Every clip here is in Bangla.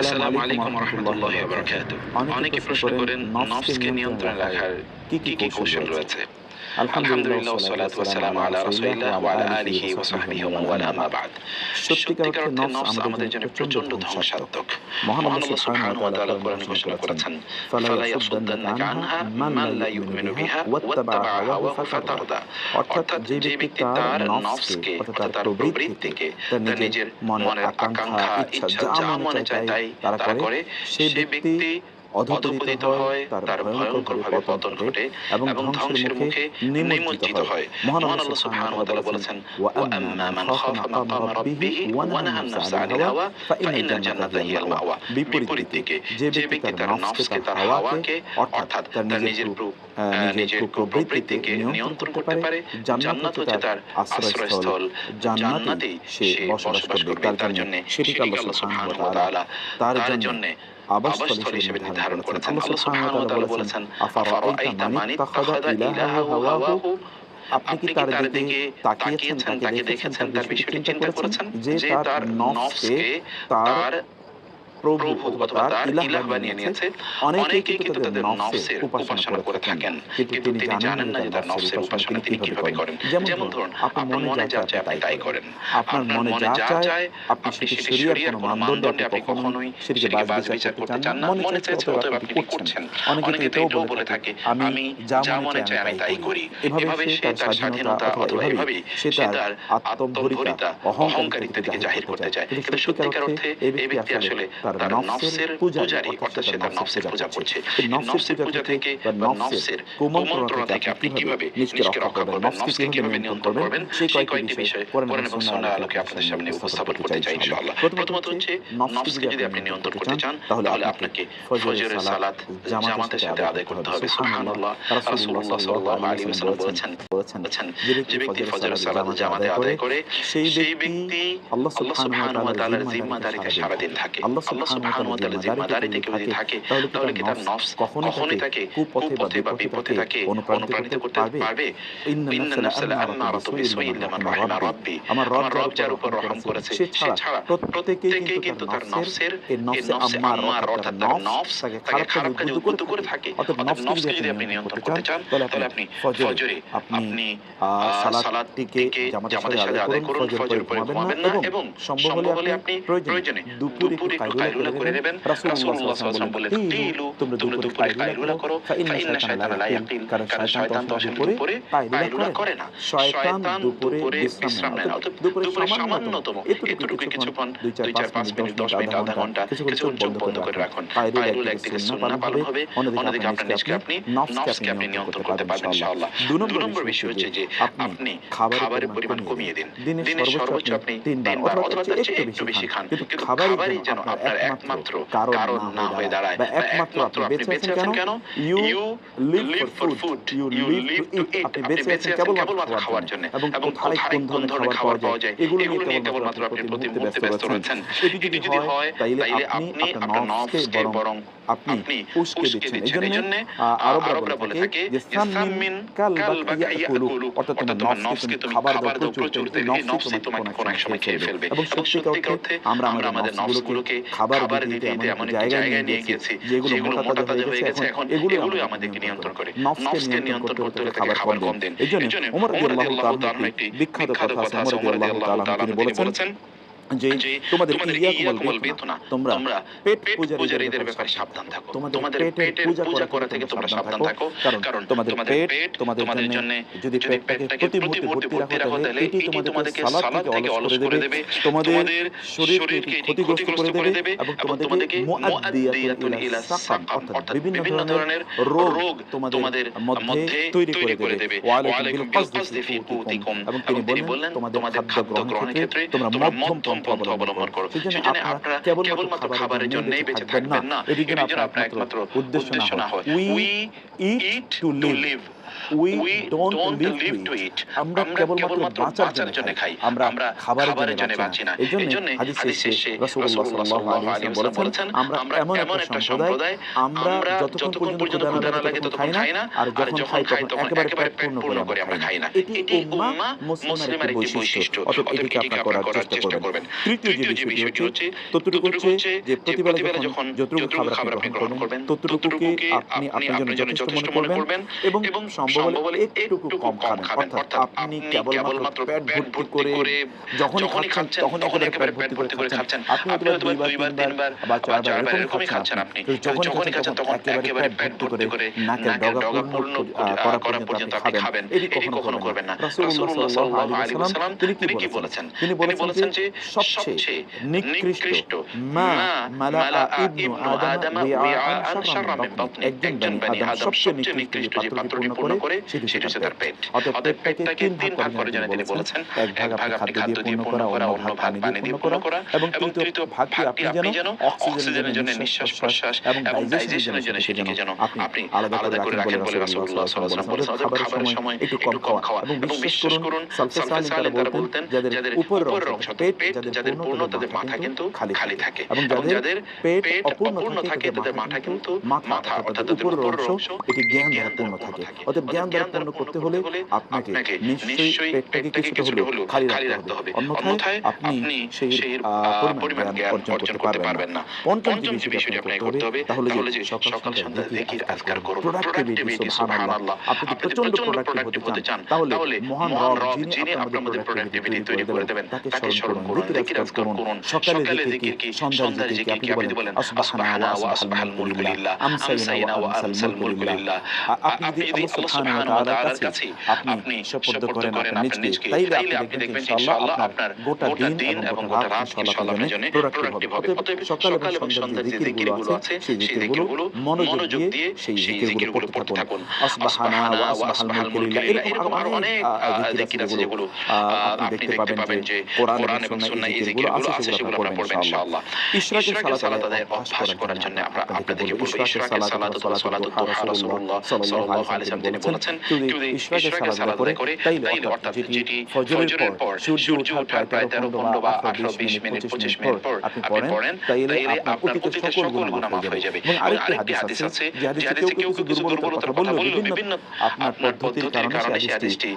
আসসালামু আলাইকুম ওয়া রাহমাতুল্লাহি ওয়া বারাকাতুহু। অনেকে প্রশ্ন করেন নফসকে নিয়ন্ত্রণে রাখার কি কৌশল রয়েছে? আলহামদুলিল্লাহ ওয়াসসালাতু ওয়াসসালামু আলা রাসূলিল্লাহ ওয়া আলা আলিহি ওয়া সাহবিহি ওয়া মান ওয়ালা, আম্মা বা'দ। সত্যিকার অর্থে নফস আমাদের জন্য প্রচন্ড ধ্বংসাত্মক। মহান আল্লাহ সুবহানাহু ওয়া তাআলা কোরআনে ঘোষণা করেছেন, ফালা ইয়াসুদ্দান্নাকা আনহা মান লা ইউমিনু বিহা ওয়াত্তাবা হাওয়াহু ফাতারদা। অর্থাৎ যে ব্যক্তি তার নফসকে অর্থাৎ তার প্রবৃত্তিকে তার নিজের মনের আকাঙ্ক্ষা ইচ্ছা যা মনে চায় তাই করে, সে ব্যক্তি অধঃপতিত হয়, তার ভয়ঙ্করভাবে পতন ঘটে এবং ধ্বংসের মুখে নিমজ্জিত হয়। মহান আল্লাহ সুবহানাহু ওয়া তাআলা বলেছেন, ওয়া আম্মা মান খাফা মাকামা রাব্বিহি ওয়া নাহা আন-নাফসা আনিল হাওয়া ফাইন্নাল জান্নাতা হিয়াল মাওয়া। বিপরীত দিকে যে ব্যক্তি তার নফসকে তার হাওয়াকে অর্থাৎ তার নিজের প্রবৃত্তিকে নিয়ন্ত্রণ করতে পারে, জান্নাত হচ্ছে তার আশ্রয়স্থল, জান্নাতেই সে বসবাস করবে। তার জন্য সেটি আল্লাহ সুবহানাহু ওয়া তাআলা তার জন্য আবাসস্থল হিসেবে নির্ধারণ করেছেন। আল্লাহ সুবহানাহু ওয়া তাআলা বলেছেন, আফারাআইতা মান ইত্তাখাযা ইলাহাহু হাওয়াহু। আপনি কি তার দিকে তাকিয়েছেন, তাকে দেখেছেন, তার বিষয়টি চিন্তা করেছেন যে তার নফসকে তার প্রভু অথবা তার ইলাহ বানিয়ে নিয়েছে। অনেকেই কিন্তু তাদের নফসের উপাসনা করে থাকেন, কিন্তু তিনি জানেন না যে তার নফসের উপাসনা তিনি কিভাবে করেন। যেমন ধরুন, আপনার মনে যা চায় আপনি তাই করেন। আপনার মনে যা চায় আপনি সেটি শরীয়তের কোনো মানদণ্ডে আপনি কখনোই সেটিকে বাজ বিচার করতে চান না। মনে চাইছে অতএব আপনি করছেন। অনেকে এটাও বলে থাকে, আমি যা মনে চাই আমি তাই করি। এভাবে সে তার স্বাধীনতা অথবা এভাবেই সে তার আত্মম্ভরিতা অহংকারিতা দিকে জাহির করতে চায়। কিন্তু সত্যিকার অর্থে এই ব্যক্তি আসলে তার নফসের পূজারী, অর্থাৎ সে তার নফসের পূজা করছে। নফসের পূজা থেকে বা নফসের কুমন্ত্রণা থেকে আপনি কিভাবে নিজেকে রক্ষা করবেন, নফসকে কিভাবে নিয়ন্ত্রণ করবেন, সেই কয়েকটি বিষয় কোরআন এবং সুন্নাহর আলোকে আপনাদের সামনে উপস্থাপন করতে চাই ইনশাআল্লাহ। প্রথমত হচ্ছে, নফসকে যদি আপনি নিয়ন্ত্রণ করতে চান তাহলে আপনাকে ফজরের সালাত জামাতের সাথে আদায় করতে হবে। সুবহানাল্লাহ, রাসূলুল্লাহ সাল্লাল্লাহু আলাইহি ওয়াসাল্লাম বলেছেন, যে ব্যক্তি ফজরের সালাত জামাতে আদায় করে সেই ব্যক্তি আল্লাহ সুবহানাহু ওয়া তাআলার জিম্মাদারিতে সারা দিন থাকে। আল্লাহ সুবহানাহু ওয়া তাআলার জিম্মাদারিতে কেউ যদি থাকে তাহলে কি তার নফস কখনোই তাকে কুপথে বা বিপথে তাকে অনুপ্রাণিত করতে পারবে? ইন্নান নাফসা লাআম্মারাতুম বিসুই ইল্লা মান রাহিমা রাব্বি। আমার রব যার উপর রহম করেছে সে ছাড়া প্রত্যেকেই কিন্তু তার নফসের আম্মার অর্থাৎ তার নফস তাকে খারাপ কাজে উদ্বুদ্ধ করে থাকে। অর্থাৎ নফসকে যদি আপনি নিয়ন্ত্রণ করতে চান তাহলে আপনি ফজরে আপনি সালাতটিকে জামাতের সাথে আদায় করুন, ফজর পড়ে ঘুমাবেন না এবং সম্ভব হলে আপনি প্রয়োজনে দুপুরে একটু কাইলুলা করে নেবেন। রাসূলুল্লাহ সাল্লাল্লাহু আলাইহি ওয়াসাল্লাম বলেন, তোমরা দুপুরে কাইলুলা করো, ফাইন্না শায়তানা লা ইয়াকিল। কারণ শয়তান তো আসলে দুপুরে কাইলুলা করে না। শয়তান দুপুরে বিশ্রাম নেয় না। দুপুরে সামান্যতম এতটুকু কিছুক্ষণ 2-4-5 মিনিট 10 মিনিট আধা ঘন্টা কিছুক্ষণ চোখ বন্ধ করে রাখুন। কাইলুলা একদিকে সুন্নাহ পালন হবে, অন্যদিকে আপনার নিজকে আপনি নফসকে আপনি নিয়ন্ত্রণ করতে পারবেন ইনশাআল্লাহ। 2 নম্বর বিষয় হচ্ছে যে আপনি খাবারের পরিমাণ কমিয়ে দিন। দিনে সর্বোচ্চ আপনি 3 বার অথবা তার চেয়ে একটু বেশি খান, কিন্তু খাবারই যেন আপনার একমাত্র কারণ না হয়ে দাঁড়ায় বা একমাত্র আপনি বেঁচে আছেন কেন? You live for food, you live to eat. আপনি বেঁচে আছেন কেবলমাত্র খাওয়ার জন্য এবং কোথায় কোন ধরনের খাবার পাওয়া যায় এগুলো নিয়ে কেবলমাত্র আপনি প্রতি মুহূর্তে ব্যস্ত রয়েছেন। এটি যদি হয় তাইলে আপনি আপনার নফসকে বরং আপনি উস্কে দিচ্ছেন। এইজন্য আরবরা বলে থাকে যে সামিন কালবাকা ইয়াকুলু, অর্থাৎ তোমার নফসকে তুমি খাবার দাও প্রচুর, এই নফসই তোমাকে কোন এক সময় খেয়ে ফেলবে। এবং সত্যিকার অর্থে আমরা আমাদের নফসগুলোকে খাবার দিতে এমন একটি জায়গায় নিয়ে গেছি যেগুলো মোটা তাজা হয়ে গেছে। এখন এগুলোই আমাদেরকে নিয়ন্ত্রণ করে। নফসকে নিয়ন্ত্রণ করতে হলে খাবার কম দিন। এইজন্য ওমর রাদিয়াল্লাহু তাআলা একটি বিখ্যাত কথা আছে। ওমর রাদিয়াল্লাহু তাআলা তিনি বলেছেন যে তোমাদের ইয়াকুমুল বেতুনা, তোমরা পেট পূজারীদের ব্যাপারে সাবধান থাকো। তোমাদের পেটের পূজা করা থেকে তোমরা সাবধান থাকো, কারণ তোমাদের পেট তোমাদের জন্য যদি পেটটাকে প্রতি মুহূর্তে ভর্তি রাখো তাহলে এটি তোমাদেরকে সালাত থেকে অলস করে দেবে, তোমাদের শরীরকে ক্ষতিগ্রস্ত করে দেবে এবং তোমাদেরকে মুআদ্দিয়াতুন ইলা সাকাম, অর্থাৎ বিভিন্ন ধরনের রোগ তোমাদের মধ্যে তৈরি করে দেবে। ওয়া আলাইকুম বিল কসদি ফি কুতিকুম, এবং তিনি বললেন তোমাদের খাদ্য গ্রহণের ক্ষেত্রে তোমরা মধ্যম পন্থা অবলম্বন করো। সেজন্য আপনারা কেবলমাত্র খাবারের জন্যই বেঁচে থাকবেন না, এটি যেন আপনার একমাত্র উদ্দেশ্য না হয়। We eat to live, we don't live to eat, আমরা কেবলমাত্র বাঁচার জন্য খাই, আমরা খাবারের জন্য বাঁচি না। এজন্য হাদিস শেষে রাসূলুল্লাহ সাল্লাল্লাহু আলাইহি ওয়াসাল্লাম বলেছেন, আমরা এমন একটা সম্প্রদায়, আমরা যতক্ষণ পর্যন্ত ক্ষুধা না লাগে ততক্ষণ খাই না, আর যখন খাই তখন একেবারে পেট পূর্ণ করে আমরা খাই না। এটি উম্মাহ মুসলিমের একটি বৈশিষ্ট্য। অতএব এটিকে আপনারা করার চেষ্টা করবেন। তৃতীয় যে বিষয়টি হচ্ছে, ততটুকু হচ্ছে যে প্রতিবেলা যখন যতটুকু খাবার আপনি গ্রহণ করবেন ততটুকুকে আপনি আপনার জন্য যথেষ্ট মনে করবেন এবং সম্ভব হলে একটু কম খাবেন। অর্থাৎ আপনি কেবলমাত্র পেট ভর্তি করে যখনই খাচ্ছেন তখন একেবারে পেট ভর্তি করে খাচ্ছেন। আপনি হয়তো 2 বার 3 বার বা 4 বার এরকমই খাচ্ছেন আপনি। যখনই খাচ্ছেন তখন একেবারে পেট ভর্তি করে নাকের ডগা পূর্ণ করা পর্যন্ত আপনি খাবেন। এটি কখনো করবেন না। রাসূলুল্লাহ সাল্লাল্লাহু আলাইহি ওয়াসাল্লাম তিনি কি বলেছেন? তিনি বলেছেন যে সবচেয়ে নিকৃষ্ট মা মালাআ ইবনু আদম বিআআন শাররা মিন বাতনি, একজন বনি আদম সবচেয়ে নিকৃষ্ট যে পাত্রটি পূর্ণ করে সেটি হচ্ছে তার পেট। অতএব পেটটাকে 3 ভাগ করে জন্য তিনি বলেছেন, এক ভাগ আপনি খাদ্য দিয়ে পূর্ণ করা, অন্য ভাগ পানি দিয়ে পূর্ণ করা, এবং তৃতীয় ভাগটি আপনি যেন অক্সিজেনের জন্য নিঃশ্বাস প্রশ্বাস এবং ডাইজেশনের জন্য সেটিকে যেন আপনি আলাদা করে রাখেন বলে রাসূলুল্লাহ সাল্লাল্লাহু আলাইহি ওয়াসাল্লাম বলেছেন। খাবারের সময় একটু কম খাওয়া, এবং বিশ্বাস করুন সালফে সালিহ তারা বলতেন যাদের উপরের অংশ পেট যাদের পূর্ণ তাদের মাথা কিন্তু খালি থাকে, এবং যাদের পেট অপূর্ণ থাকে তাদের মাথা অর্থাৎ উপরের অংশ এটি জ্ঞান দ্বারা পূর্ণ থাকে। অতএব জ্ঞান দ্বারা পূর্ণ করতে হলে আপনাকে নিশ্চয়ই পেটটাকে কিছুটা হলেও খালি রাখতে হবে, অন্যথায় আপনি সেই পরিমাণ জ্ঞান অর্জন করতে পারবেন না। পঞ্চম যে বিষয়টি আপনাকে করতে হবে তাহলে যে সকাল সন্ধ্যা জিকির আজকার করুন, প্রোডাক্টিভিটি সুবহানাল্লাহ। আপনি যদি প্রচন্ড প্রোডাক্টিভ হতে চান তাহলে মহান রব যিনি আপনার মধ্যে প্রোডাক্টিভিটি তৈরি করে দেবেন তাকে স্মরণ করুন, জিকির আজকার করুন। সকালে জিকির কি, সন্ধ্যার জিকির কি, আপনি বলেন আসবাহনা ওয়া আসবাহাল মুলকু লিল্লাহ, আমসাইনা ওয়া আমসাল মুলকু লিল্লাহ। আপনি যদি আল্লাহ সুবহানাহু ওয়া তাআলার কাছে আপনি শপথ করেন আপনার নিজকে, তাইলে আপনি দেখবেন ইনশাআল্লাহ আপনার গোটা দিন এবং গোটা রাত ইনশাআল্লাহ আপনার জন্য প্রোডাক্টিভ হবে। অতএব সকাল এবং সন্ধ্যার যে জিকিরগুলো আছে সেই জিকিরগুলো মনোযোগ দিয়ে সেই জিকিরগুলো পড়তে থাকুন। আসবাহনা ওয়া আসবাহাল মুলকু লিল্লাহ, এরকম আরো অনেক জিকির আছে যেগুলো আপনি দেখতে পাবেন যে কোরআন এবং সুন্নাহ এই জিকিরগুলো আছে, সেগুলো আপনারা পড়বেন ইনশাআল্লাহ। ইশরাকের সালাত আদায়ের অভ্যাস করার জন্য আপনাদেরকে বলবো, ইশরাকের সালাত দুহা রাসূলুল্লাহ সাল্লাল্লাহু আলাইহি ওয়াসাল্লাম তিনি বলেছেন, যদি ইশরাকের সালাত আদায় করে তাইলে অর্থাৎ যেটি ফজরের পর সূর্য ওঠার প্রায় 13-15 বা 18-20 মিনিট 25 মিনিট পর আপনি পড়েন, তাইলে আপনার অতীতের সকল গুনাহ মাফ হয়ে যাবে। এবং আরেকটি হাদিস আছে যে হাদিসে কেউ কিছু দুর্বলতার কথা বললেও বিভিন্ন আপনার পদ্ধতির কারণে সেই হাদিসটি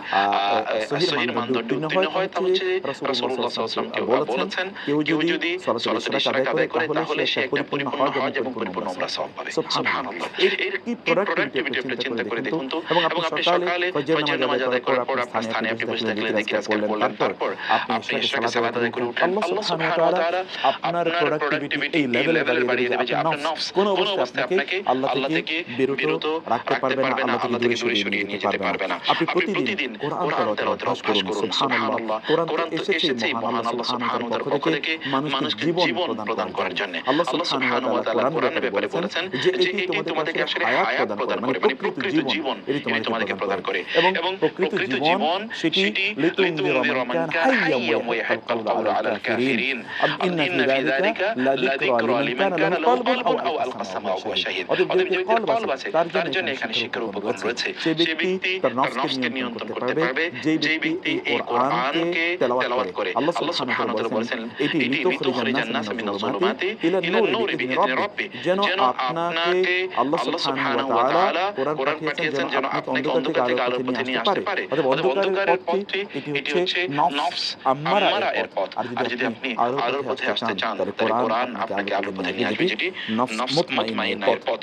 সহিহ মানদণ্ডে উত্তীর্ণ হয়। তা হচ্ছে রাসূলুল্লাহ সাল্লাল্লাহু আলাইহি ওয়াসাল্লাম বলেছেন, কেউ যদি সালাতুল ইশরাক আদায় করে তাহলে সে একটা পরিপূর্ণ হজ এবং পরিপূর্ণ উমরা সওয়াব পাবে। সুবহানাল্লাহ। এর কি প্রোডাক্টিভিটি আপনি চিন্তা করে দেখুন তো। এবং আপনি সকালে ফজর নামাজ আদায় করার পর আপনার স্থানে আপনি বসে থাকলে জিকির আজকার করলেন, তারপর আপনি ইশরাকের সালাত আদায় করে উঠলেন, আল্লাহ সুবহানাহু ওয়া তাআলা আপনার প্রোডাক্টিভিটি এই লেভেলে বাড়িয়ে দেবে যে আপনার নফস কোন অবস্থায় আপনাকে আল্লাহ থেকে বিরত রাখতে পারবে না, আল্লাহ থেকে দূরে সরিয়ে নিতে পারবে না। আপনি প্রতিদিন কোরআন তেলাওয়াত করুন। সুবহানাল্লাহ। কোরআন তো এসেছে মহান আল্লাহ সুবহানাহু ওয়া তাআলার পক্ষ থেকে মানুষকে জীবন প্রদান করার জন্য। আল্লাহ সুবহানাহু ওয়া তাআলা কোরআনের ব্যাপারে বলেছেন যে এটি তোমাদেরকে আসলে হায়াত প্রদান করে, মানে প্রকৃত জীবন এটি তোমাদেরকে প্রদান করে। এবং প্রকৃত জীবন সেটি লিতুনযিরা মান কানা হাইয়্যান ওয়া ইয়াহিক্কাল কাওলু আলাল কাফিরিন ইন্না ফি যালিকা লাযিকরা লিমান কানা লাহু কলবুন আও আলকা সামাউ ওয়া শাহিদ। অতএব যে কলব আছে তার জন্য এখানে শিক্ষার উপকরণ রয়েছে। সেই ব্যক্তি তার নফসকে নিয়ন্ত্রণ করতে পারবে যেই ব্যক্তি এই কোরআনকে তেলাওয়াত করে। আল্লাহ সুবহানাহু ওয়া তাআলা বলেছেন, এটি লিতুখরিজান নাস মিনাজ যুলুমাতি ইলা নূরি বিইذن রাব্বি, যেন আপনাকে আল্লাহ সুবহানাহু ওয়া তাআলা কোরআন পাঠিয়েছেন যেন আপনাকে অন্ধকার থেকে আলোর পথে নিয়ে আসতে পারে। অতএব অন্ধকারের পথটি এটি হচ্ছে নফস আম্মারা এর পথ। আর যদি আপনি আলোর পথে আসতে চান তাহলে কোরআন আপনাকে আলোর পথে নিয়ে আসবে, যেটি নফস মুতমাইন্না এর পথ।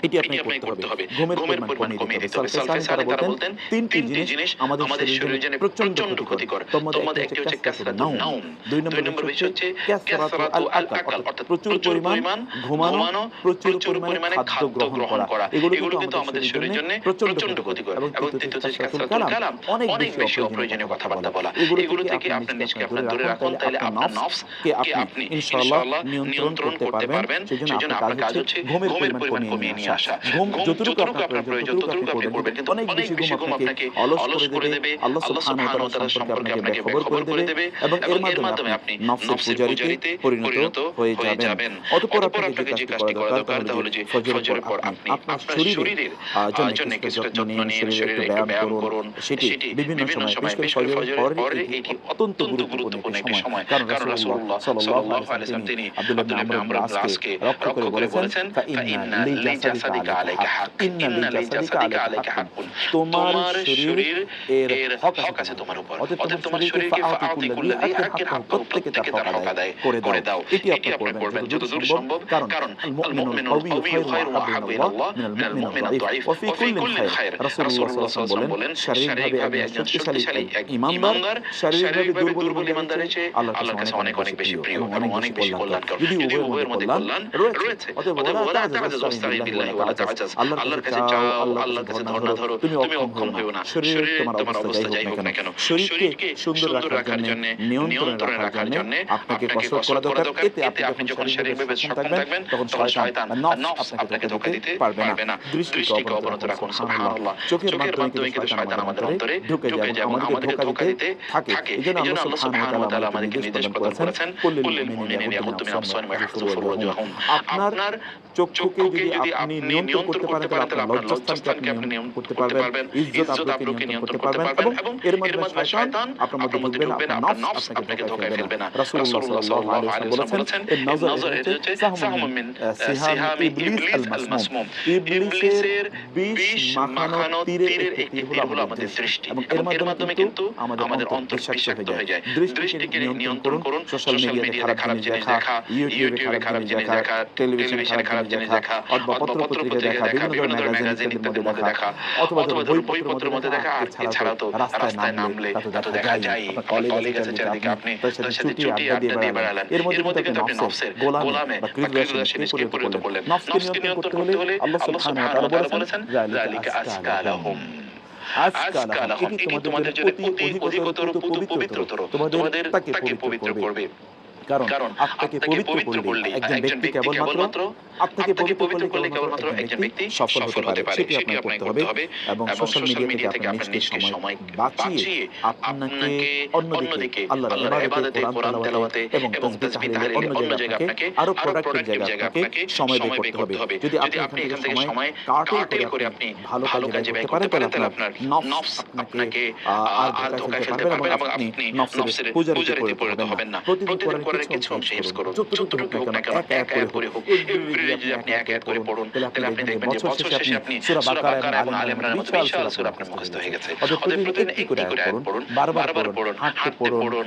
এটি আপনাকে করতে হবে। ঘুমের পরিমাণ কমিয়ে দিতে হবে। সালফে সালেহ তারা বলতেন তিনটি জিনিস আমাদের শরীরের জন্য প্রচন্ড ক্ষতিকর। তোর মধ্যে একটি হচ্ছে কাসরাতুন নাওম, দুই নম্বর বিষয় হচ্ছে কাসরাতু আল আকল, অর্থাৎ প্রচুর পরিমাণ ঘুমানো, প্রচুর পরিমাণে খাদ্য গ্রহণ করা। এগুলো কিন্তু আমাদের শরীরের জন্য প্রচন্ড ক্ষতিকর। এবং তৃতীয় হচ্ছে কাসরাতুল কালাম, অনেক বেশি অপ্রয়োজনীয় কথাবার্তা বলা। এগুলো থেকে আপনি নিজেকে দূরে রাখুন, তাহলে আপনার নফসকে আপনি ইনশাআল্লাহ নিয়ন্ত্রণ করতে পারবেন। সেজন্য আপনার কাজ হচ্ছে ঘুমের পরিমাণ কমিয়ে আসা। ঘুম যতটুকু আপনার প্রয়োজন ততটুকু আপনি করবেন, কিন্তু অনেক বেশি ঘুম আপনাকে অলস করে দেবে, আল্লাহ সুবহানাহু ওয়া তাআলা সম্পর্কে আপনাকে বেখবর করে দেবে এবং এর মাধ্যমে আপনি নফসের পূজারীতে পরিণত হয়ে যাবেন। অতঃপর আপনাকে যে কাজটি করা দরকার তা হলো যে ফজরের পর আপনি আপনার শরীরের জন্য কিছুটা যত্ন নিন, শরীরে একটু ব্যায়াম করুন। সেটি বিভিন্ন সময়, বিশেষ করে ফজরের পরে এটি অত্যন্ত গুরুত্বপূর্ণ একটি সময়। কারণ রাসূলুল্লাহ সাল্লাল্লাহু আলাইহি ওয়াসাল্লাম তিনি আব্দুল্লাহ ইবনে আমর ইবনে আসকে লক্ষ্য করে বলেছেন, ফাইন্না লিজাসাদিকা আলাইকা হাক, ইন্না লিজাসাদিকা আলাইকা হাক্কুন। তোমার শরীর এর হক আছে তোমার উপর। অতএব তোমার শরীরকে ফাআতি কুল্লাযী হাক্কিন হাক্কাহু, প্রত্যেকে তার হক আদায় করে দাও। এটি আপনি করবেন যতদূর সম্ভব। কারণ আল মুমিনুল কাউয়্যু খায়রুন ওয়া আহাব্বু ইলাল্লাহ মিনাল মুমিনিদ যায়ীফ ওয়া ফি কুল্লিন খায়র। রাসূলুল্লাহ সাল্লাল্লাহু আলাইহি ওয়াসাল্লাম বলেন, শারীরিকভাবে একজন শক্তিশালী ইমানদার শারীরিকভাবে দুর্বল ইমানদারের চেয়ে আল্লাহর কাছে অনেক বেশি প্রিয় এবং অনেক বেশি কল্যাণকর। যদি উভয়ের মধ্যে কল্যাণ রয়েছে, অতএব ওয়ালা তা'জাজ ওয়াস্তাঈন বিল্লাহি ওয়ালা তা'জাজ। আল্লাহর কাছে চাও, আল্লাহর কাছে ধর্ণা ধরো, তুমি অক্ষম হইও না। শরীর তোমার অবস্থা যাই হোক না কেন, শরীরকে সুন্দর রাখার জন্য, নিয়ন্ত্রণে রাখার জন্য আপনাকে কসরত করা দরকার। এতে আপনি যখন শারীরিকভাবে সক্ষম থাকবেন তখন শয়তান আর নফস আপনাকে ধোঁকা দিতে পারবে না। দৃষ্টিকে অবনত রাখুন, সুবহানাল্লাহ। চোখের মাধ্যমে কিন্তু শয়তান আমাদের অন্তরে ঢুকে যায় এবং আমাদেরকে ধোঁকা দিতে থাকে। এজন্য আল্লাহ সুবহানাহু ওয়া তাআলা আমাদেরকে নির্দেশ প্রদান করেছেন, কুল্লিল মুমিনিনা ইয়াগুদ্দু মিন আবসারিহিম ওয়া ইয়াহফাযু ফুরুজাহুম। আপনার চক্ষুকে যদি আপনি নিয়ন্ত্রণ করতে পারেন তাহলে আপনার লজ্জাস্থানকে আপনি নিয়ন্ত্রণ করতে পারবেন, ইজ্জত আপনাকে নিয়ন্ত্রণ করতে পারবেন এবং এর মাধ্যমে শয়তান আপনার মধ্যে ঢুকবে না, আপনার নফস আপনাকে ধোঁকা ফেলবে না। রাসূলুল্লাহ সাল্লাল্লাহু আলাইহি ওয়াসাল্লাম বলেছেন, এর নজর হচ্ছে সাহমুন মিন সিহাম ইবলিস আল মাসমুম। ইবলিসের বিষ মাখানো তীরের একটি তীর হলো আমাদের দৃষ্টি এবং এর মাধ্যমে কিন্তু আমাদের অন্তর বিষাক্ত হয়ে যায়। দৃষ্টিকে নিয়ন্ত্রণ করুন। সোশ্যাল মিডিয়াতে খারাপ জিনিস দেখা, ইউটিউবে খারাপ জিনিস দেখা, টেলিভিশনে খারাপ জিনিস দেখা, অথবা পত্র-পত্রিকা দেখা, বিভিন্ন ধরনের ম্যাগাজিন ইত্যাদির মধ্যে দেখা, অথবা বইপত্রের মধ্যে দেখা। এছাড়াও তো রাস্তায় নামলে তা তো দেখা যায়, আপনার কলিগ আছে চারদিকে, আপনি তার সাথে ছুটি আড্ডা দিয়ে বেড়ালেন। এর মধ্যে কিন্তু আপনি নফসের গোলামে বা ক্রিয়াশীলে পরিণত করলেন। নফসকে নিয়ন্ত্রণ করতে হলে আল্লাহ সুবহানাহু ওয়া তাআলা বলেছেন, যালিকা আসকালাহুম। আসকালাহুম, এটি তোমাদের জন্য অতি অধিকতর পবিত্রতর, তোমাদের তাকে পবিত্র করবে। কারণ আপনাকে পবিত্র করলে একজন ব্যক্তি কেবলমাত্র আপনাকে পবিত্র করলে কেবলমাত্র একজন ব্যক্তি সফল হতে পারে। সেটি আপনাকে করতে হবে এবং সোশ্যাল মিডিয়া থেকে আপনি নিষ্ক্রিয় সময় বাঁচিয়ে আপনাকে অন্যদিকে আল্লাহর ইবাদতে, কোরআন তেলাওয়াতে এবং তাসবিহ তাহলিলে অন্য জায়গায় আপনাকে আরো প্রোডাক্টিভ জায়গায় আপনাকে সময় বের করতে হবে। যদি আপনি এখান থেকে সময় কাটেল করে আপনি ভালো কাজে ব্যয় করতে পারেন তাহলে আপনার নফস আপনাকে আর ধোঁকা ফেলতে পারবে এবং আপনি নফসের পূজারীতে পরিণত হবেন না। প্রতিদিন কোরআনের কিছু অংশ হিফজ করুন, যতটুকু হোক না কেন, এক করে হোক। এভরিডে যদি আপনি এক করে পড়ুন তাহলে আপনি দেখবেন যে বছর শেষে আপনি সূরা বাকারা এবং আলে ইমরানের মতো বিশাল সূরা আপনার মুখস্থ হয়ে গেছে। অতএব প্রতিদিন একটি করে আয়াত পড়ুন, বারবার পড়ুন, হাঁটতে পড়ুন,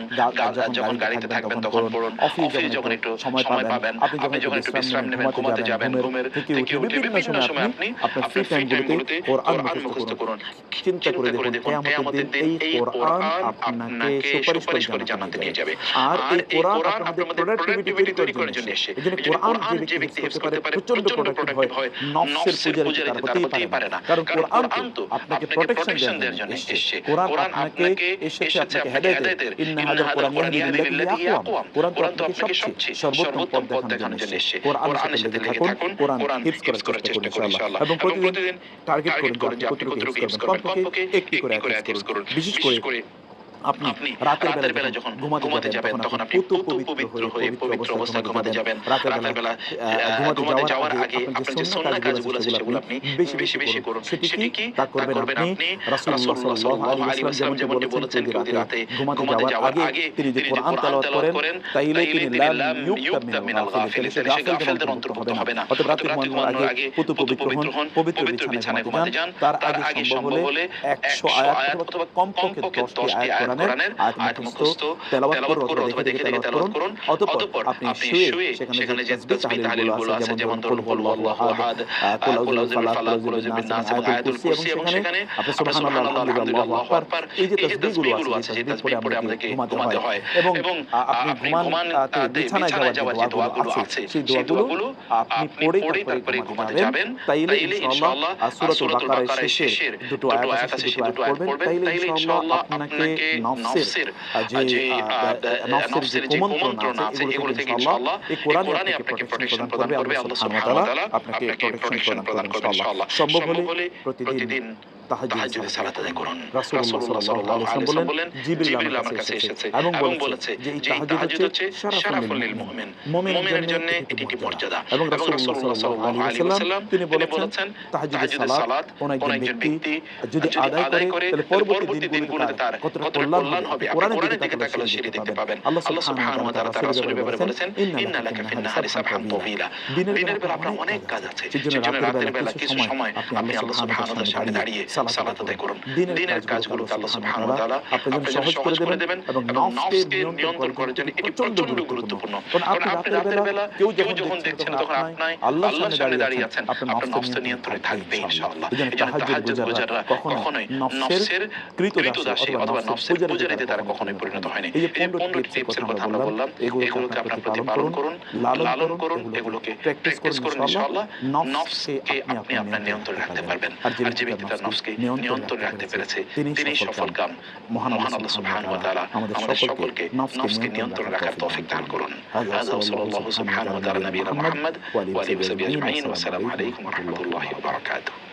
যখন গাড়িতে থাকবেন তখন পড়ুন, অফিসে যখন একটু সময় পাবেন, আপনি যখন একটু বিশ্রাম নেবেন, ঘুমাতে যাবেন, ঘুমের থেকে উঠে বিভিন্ন সময় আপনি আপনার ফ্রি টাইমগুলোতে কোরআন মুখস্থ করুন। চিন্তা করে দেখুন কিয়ামতের দিন এই কোরআন আপনাকে সুপারিশ করে জান্নাতে নিয়ে যাবে। আর এই কোরআন আপনাদের প্রোডাক্টিভিটি তৈরি করার জন্য এসেছে। এজন্য কোরআন যে ব্যক্তি হিফজ করতে পারে প্রচন্ড প্রোডাক্টিভ হয়, নফসের পূজারীতে তার হতেই পারে না। কারণ কোরআন তো আপনাকে প্রোটেকশন দেওয়ার জন্য এসেছে। কোরআন আপনাকে এসেছে আপনাকে হেদায়েতের, ইন্না হাযাল কোরআন ইয়াহদি বিল্লাতি আকওয়াম। কোরআন তো আপনাকে সবচেয়ে সর্বোত্তম পথ দেখানোর জন্য এসেছে। কোরআনের সাথে লেগে থাকুন, কোরআন হিফজ করার চেষ্টা করুন ইনশাআল্লাহ। এবং প্রতিদিন টার্গেট করুন যে আপনি কতটুকু হিফজ করবেন, কমপক্ষে একটি করে হিফজ করুন। বিশেষ করে আপনি রাতের বেলা যখন ঘুমাতে যাবেন তখন আপনি পবিত্র হয়ে পবিত্র অবস্থায় ঘুমাতে যাবেন। রাতের বেলা ঘুমাতে যাওয়ার আগে আপনার যে সুন্নাহ কাজগুলো আছে সেগুলো আপনি বেশি করুন। সেটি কি তা করবেন আপনি রাসূলুল্লাহ সাল্লাল্লাহু আলাইহি ওয়াসাল্লাম যেমনটি বলেছেন যদি রাতে ঘুমাতে যাওয়ার আগে তিনি যদি কোরআন তেলাওয়াত করেন তাইলে তিনি লাম ইউক্তাব মিনাল গাফিলিন, গাফিলদের অন্তর্ভুক্ত হবে না। অতএব রাতে ঘুমানোর আগে পবিত্র হন, পবিত্র বিছানায় ঘুমাতে যান। তার আগে সম্ভব হলে 100 আয়াত অথবা কমপক্ষে 10টি আয়াত কোরআনের আয়াত মুখস্থ তেলাওয়াত করুন অথবা দেখে তেলাওয়াত করুন। অতঃপর আপনি শুয়ে সেখানে যে তাসবিহ তাহলিলগুলো আছে যেমন কুল হুয়াল্লাহু আহাদ, কুল আউযু বিল ফালাক, কুল আউযু বিন নাস, আয়াতুল কুরসি এবং সেখানে আপনি সুবহানাল্লাহ, আলহামদুলিল্লাহ, আল্লাহু আকবার এই যে তাসবিহগুলো আছে যে তাসবিহ পড়ে আমাদেরকে ঘুমাতে হয় এবং আপনি ঘুমান বিছানায় যাওয়ার যে দোয়াগুলো আছে সেই দোয়াগুলো আপনি পড়ে তারপরে ঘুমাতে যাবেন। তাইলে ইনশাআল্লাহ সূরাতুল বাকারার শেষের দুটো আয়াত আছে, দুটো আয়াত পড়বেন। তাইলে ইনশাআল্লাহ আপনাকে নফসের যে কুমন্ত্রণা আছে এগুলো থেকে ইনশাআল্লাহ এই কোরআনই আপনাকে প্রোটেকশন প্রদান করবে। আল্লাহ সুবহানাহু ওয়া তাআলা আপনাকে প্রোটেকশন প্রদান করবে ইনশাআল্লাহ। সম্ভব হলে প্রতিদিন তাহাজ্জুদের সালাত আদায় করুন। রাসূলুল্লাহ সাল্লাল্লাহু আলাইহি ওয়াসাল্লাম বলেন, জিবরিল আমার কাছে এসেছে এবং বলেছে যে এই তাহাজ্জুদ হচ্ছে শারাফুল লিল মুমিন, মুমিনের জন্য এটি মর্যাদা। এবং রাসূলুল্লাহ সাল্লাল্লাহু আলাইহি ওয়াসাল্লাম তিনি বলেছেন তাহাজ্জুদের সালাত কোন একজন ব্যক্তি যদি আদায় করে তাহলে পরবর্তী দিনগুলোতে তার কতটা কল্যাণ হবে। আপনি কোরআনের দিকে তাকালে সেটি দেখতে পাবেন। আল্লাহ সুবহানাহু ওয়া তাআলা তার রাসূলের ব্যাপারে বলেছেন, ইন্না লাকা ফিন নাহারি সাবহান তাওয়িলা। দিনের বেলা আপনার অনেক কাজ আছে, সেজন্য রাতের বেলা কিছু সময় আপনি আল্লাহ সুবহানাহু ওয়া তাআলার সামনে দাঁড়িয়ে সালাত আদায় করুন। দিনের কাজগুলোকে আল্লাহ সুবহানাহু ওয়া তাআলা আপনার জন্য সহজ করে দেবেন এবং নফসকে নিয়ন্ত্রণ করার জন্য এটি প্রচন্ড গুরুত্বপূর্ণ। কারণ আপনি রাতের বেলা কেউ যখন দেখছেন তখন আপনি আল্লাহর সামনে দাঁড়িয়ে আছেন, আপনার নফস নিয়ন্ত্রণে থাকবে ইনশাআল্লাহ। এজন্য তাহাজ্জুদ গুজাররা কখনোই নফসের কৃতদাসী অথবা নফসের পূজারীতে তারা কখনোই পরিণত হয়নি। এই যে 15টি টিপসের কথা আমরা বললাম, এগুলোকে আপনার প্রতিপালন করুন, লালন করুন, এগুলোকে প্র্যাকটিস করুন ইনশাআল্লাহ। নফসকে আপনি আপনার নিয়ন্ত্রণে রাখতে পারবেন। আর যে ব্যক্তি তার নফসকে নিয়ন্ত্রণে রাখতে পেরেছে তিনি সফলকাম। মহান আল্লাহ সুবহানাহু ওয়া তাআলা আমাদের সকলকে নফসকে নিয়ন্ত্রণে রাখার তৌফিক দান করুন। হাযা সাল্লাল্লাহু সুবহানাহু ওয়া তাআলা নবিয়্যিনা মুহাম্মদ ওয়া আলিহি ওয়া সাহবিহি আজমাইন। ওয়া আসসালামু আলাইকুম ওয়া রাহমাতুল্লাহি ওয়া বারাকাতুহু।